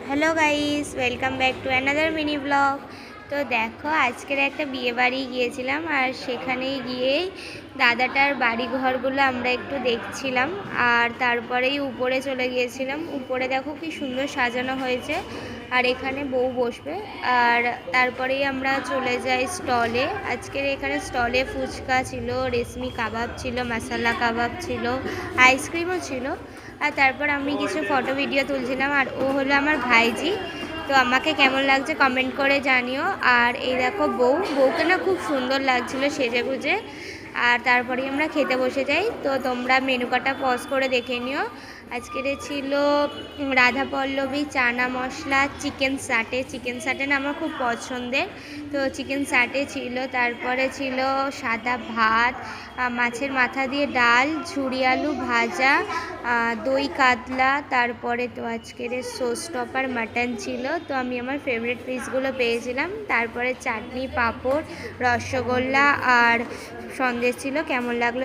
Hello guys, welcome back to another mini blog. তো দেখো, আজকের একটা বিয়ে বাড়ি গিয়েছিলাম, আর সেখানে গিয়েই দাদাটার বাড়ি ঘরগুলো আমরা একটু দেখছিলাম। আর তারপরেই উপরে চলে গিয়েছিলাম। উপরে দেখো কি সুন্দর সাজানো হয়েছে, আর এখানে বউ বসবে। আর তারপরেই আমরা চলে যাই স্টলে। আজকের এখানে স্টলে ফুচকা ছিল, রেশমি কাবাব ছিল, মশালা কাবাব ছিল, আইসক্রিমও ছিল। আর তারপর আমি কিছু ফটো ভিডিও তুলছিলাম, আর ও হলো আমার ভাইজি। তো আমাকে কেমন লাগছে কমেন্ট করে জানিও। আর এই দেখো বউকে না খুব সুন্দর লাগছিলো সেজে গুজে। আর তারপরেই আমরা খেতে বসে যাই। তো তোমরা মেনু কার্ডটা পজ করে দেখে নিও। আজকের ছিল রাধা পল্লবী চানা মশলা চিকেন সাটে না আমার খুব পছন্দের। তো চিকেন সাটে ছিল, তারপরে ছিল সাদা ভাত, মাছের মাথা দিয়ে ডাল, ঝুরি আলু ভাজা, দই কাতলা, তারপরে তো আজকের সোস টপার মাটন ছিল। তো আমি আমার ফেভারিট পিসগুলো পেয়েছিলাম। তারপরে চাটনি, পাঁপড়, রসগোল্লা আর সন্দেশ ছিল। কেমন লাগলো